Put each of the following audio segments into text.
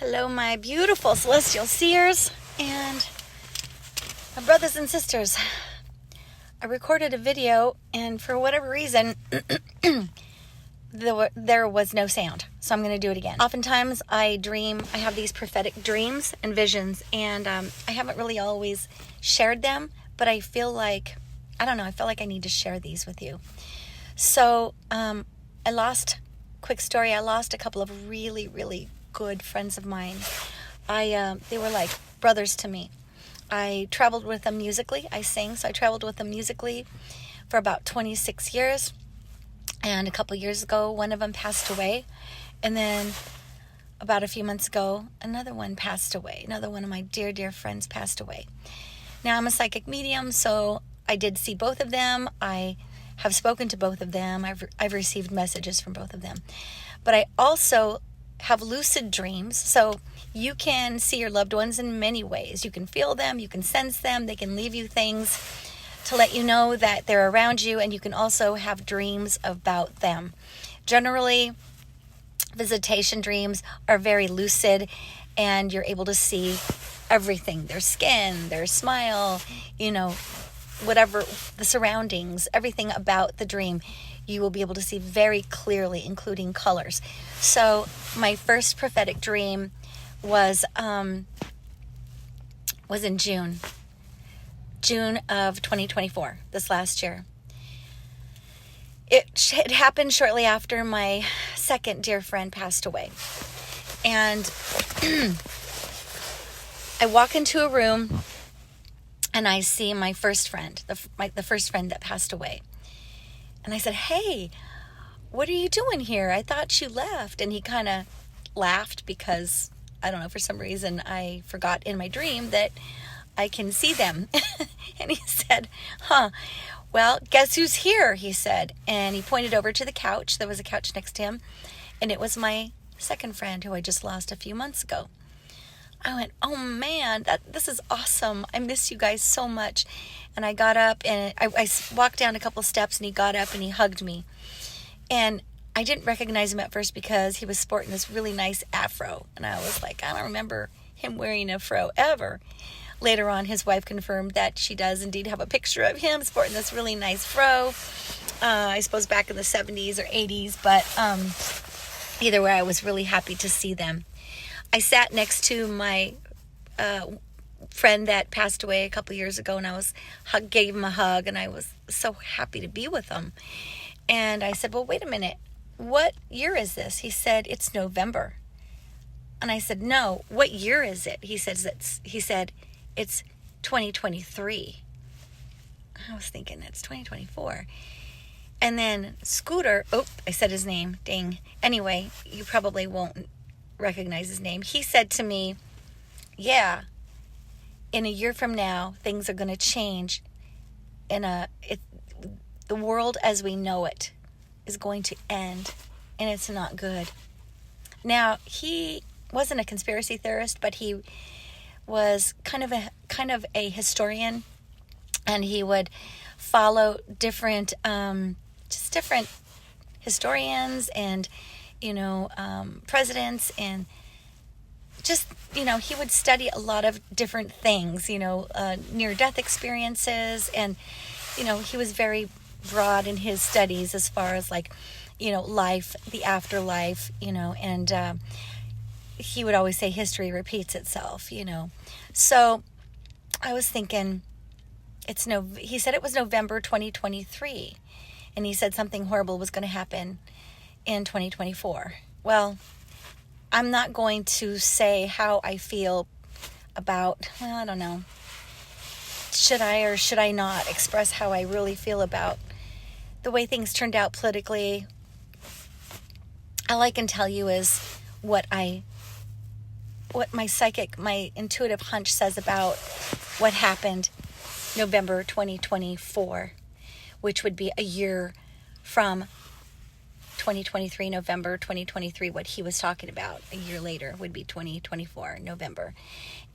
Hello, my beautiful celestial seers and my brothers and sisters. I recorded a video, and for whatever reason, there was no sound. So I'm going to do it again. Oftentimes, I have these prophetic dreams and visions, and I haven't really always shared them, but I feel like, I feel like I need to share these with you. So, quick story, I lost a couple of really, really good friends of mine. They were like brothers to me. I traveled with them musically. I sang, so I traveled with them musically for about 26 years. And a couple years ago, one of them passed away. And then about a few months ago, another one passed away. Another one of my dear, dear friends passed away. Now, I'm a psychic medium, so I did see both of them. I have spoken to both of them. I've received messages from both of them. But I also have lucid dreams. So you can see your loved ones in many ways. You can feel them, you can sense them, they can leave you things to let you know that they're around you, and you can also have dreams about them. Generally, visitation dreams are very lucid, and you're able to see everything, their skin, their smile, whatever, the surroundings, everything about the dream, you will be able to see very clearly, including colors. So my first prophetic dream was in June of 2024, this last year. It happened shortly after my second dear friend passed away. And I walk into a room and I see my first friend, the first friend that passed away. And I said, "Hey, what are you doing here? I thought you left." And he kind of laughed because, I don't know, for some reason I forgot in my dream that I can see them. And he said, "Well, guess who's here?" he said. And he pointed over to the couch. There was a couch next to him. And it was my second friend who I just lost a few months ago. I went, "Oh man, this is awesome. I miss you guys so much." And I got up and I walked down a couple steps, and he got up and he hugged me. And I didn't recognize him at first because he was sporting this really nice afro. And I was like, I don't remember him wearing a fro ever. Later on, his wife confirmed that she does indeed have a picture of him sporting this really nice fro. I suppose back in the 70s or 80s. But either way, I was really happy to see them. I sat next to my friend that passed away a couple years ago, and I gave him a hug, and I was so happy to be with him. And I said, "Well, wait a minute. What year is this?" He said, "It's November." And I said, "No, what year is it?" He said, "It's 2023. I was thinking it's 2024. And then Scooter, I said his name, dang. Anyway, you probably won't recognize his name. He said to me, "Yeah, in a year from now, things are going to change. The world as we know it is going to end, and it's not good." Now, he wasn't a conspiracy theorist, but he was kind of a historian, and he would follow different historians and presidents, and just he would study a lot of different things, near-death experiences, and he was very broad in his studies as far as life, the afterlife, and he would always say history repeats itself, So I was thinking, he said it was November 2023, and he said something horrible was going to happen in 2024. Well, I'm not going to say how I feel about, I don't know, should I or should I not express how I really feel about the way things turned out politically. All I can tell you is what my intuitive hunch says about what happened November 2024, which would be a year from 2023, November 2023, what he was talking about a year later would be 2024, November.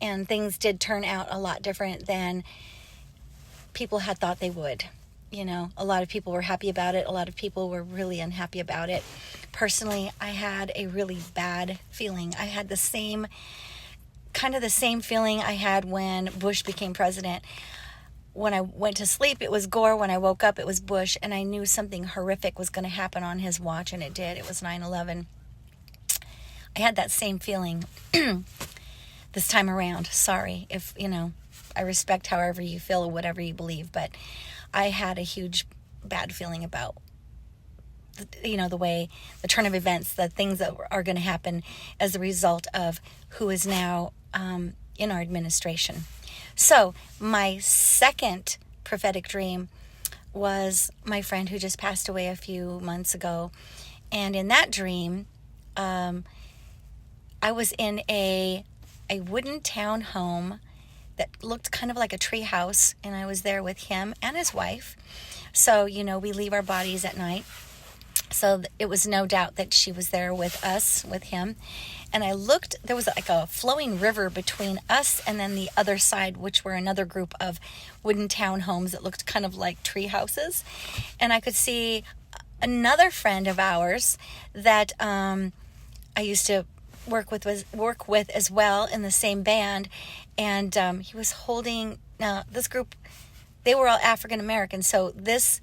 And things did turn out a lot different than people had thought they would. a lot of people were happy about it. A lot of people were really unhappy about it. Personally, I had a really bad feeling. I had the same feeling I had when Bush became president. When I went to sleep, it was Gore. When I woke up, it was Bush. And I knew something horrific was going to happen on his watch, and it did. It was 9/11. I had that same feeling this time around. Sorry if, I respect however you feel or whatever you believe, but I had a huge bad feeling about, the way, the turn of events, the things that are going to happen as a result of who is now in our administration. So my second prophetic dream was my friend who just passed away a few months ago. And in that dream, I was in a wooden town home that looked kind of like a tree house, and I was there with him and his wife. So, we leave our bodies at night. So it was no doubt that she was there with us, with him. And I looked, there was like a flowing river between us and then the other side, which were another group of wooden townhomes that looked kind of like tree houses. And I could see another friend of ours that I used to work with as well in the same band. And he was holding, now this group, they were all African American. So this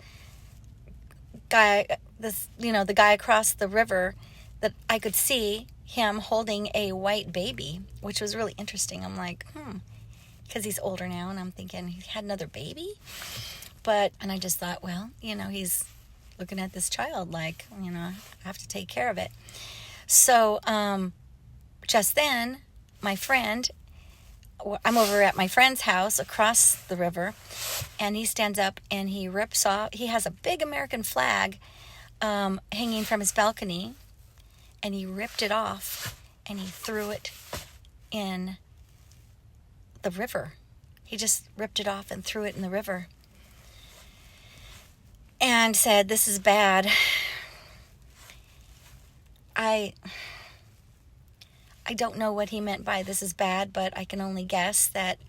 guy, the guy across the river, that I could see him holding a white baby, which was really interesting. I'm like, because he's older now, and I'm thinking he had another baby. And I just thought, well, he's looking at this child like, I have to take care of it. So just then, my friend, I'm over at my friend's house across the river, and he stands up and he rips off, he has a big American flag hanging from his balcony, and he ripped it off and he threw it in the river. He just ripped it off and threw it in the river and said, "This is bad." I don't know what he meant by "this is bad," but I can only guess that,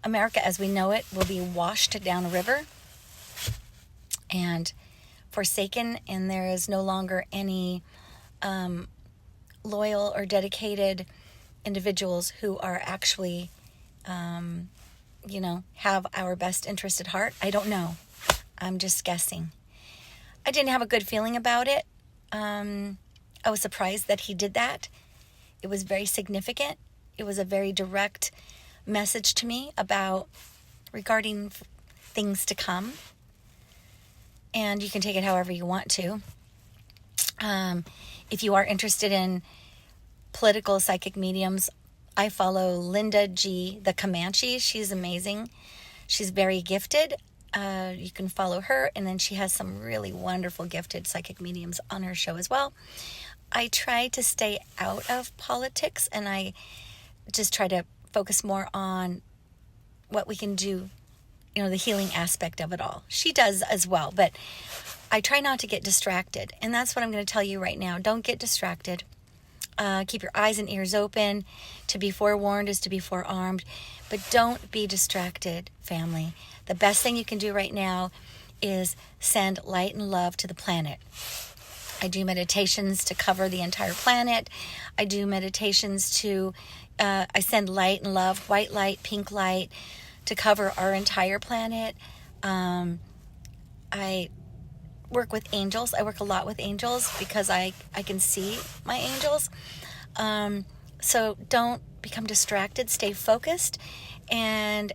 America as we know it will be washed down a river and forsaken, and there is no longer any loyal or dedicated individuals who are actually, have our best interest at heart. I don't know. I'm just guessing. I didn't have a good feeling about it. I was surprised that he did that. It was very significant. It was a very direct message to me regarding things to come. And you can take it however you want to. If you are interested in political psychic mediums, I follow Linda G. the Comanche. She's amazing. She's very gifted. You can follow her, and then she has some really wonderful gifted psychic mediums on her show as well. I try to stay out of politics, and I just try to focus more on what we can do, the healing aspect of it all. She does as well, but I try not to get distracted, and that's what I'm going to tell you right now. Don't get distracted. Keep your eyes and ears open. To be forewarned is to be forearmed, but don't be distracted, family. The best thing you can do right now is send light and love to the planet. I do meditations to cover the entire planet. I do meditations I send light and love, white light, pink light, to cover our entire planet. I work with angels. I work a lot with angels because I can see my angels. So don't become distracted. Stay focused, and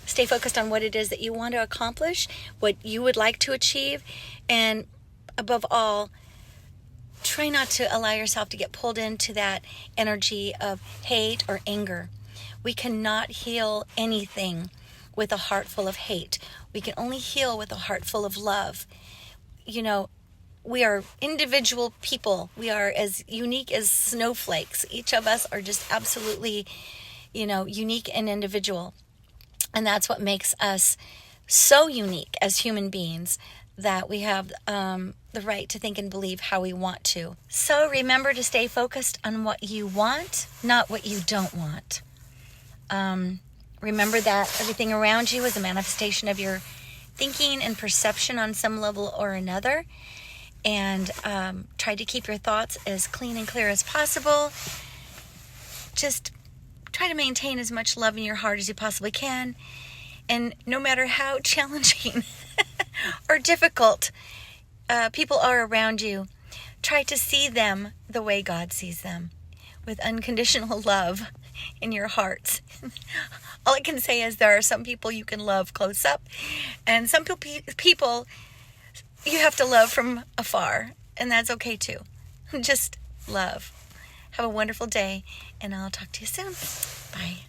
stay focused on what it is that you want to accomplish, what you would like to achieve, and above all, try not to allow yourself to get pulled into that energy of hate or anger. We cannot heal anything with a heart full of hate. We can only heal with a heart full of love. We are individual people. We are as unique as snowflakes. Each of us are just absolutely, unique and individual. And that's what makes us so unique as human beings, that we have the right to think and believe how we want to. So remember to stay focused on what you want, not what you don't want. Remember that everything around you is a manifestation of your thinking and perception on some level or another. And try to keep your thoughts as clean and clear as possible. Just try to maintain as much love in your heart as you possibly can. And no matter how challenging or difficult people are around you, try to see them the way God sees them, with unconditional love in your hearts. All I can say is there are some people you can love close up, and some people you have to love from afar, and that's okay too. Just love. Have a wonderful day, and I'll talk to you soon. Bye.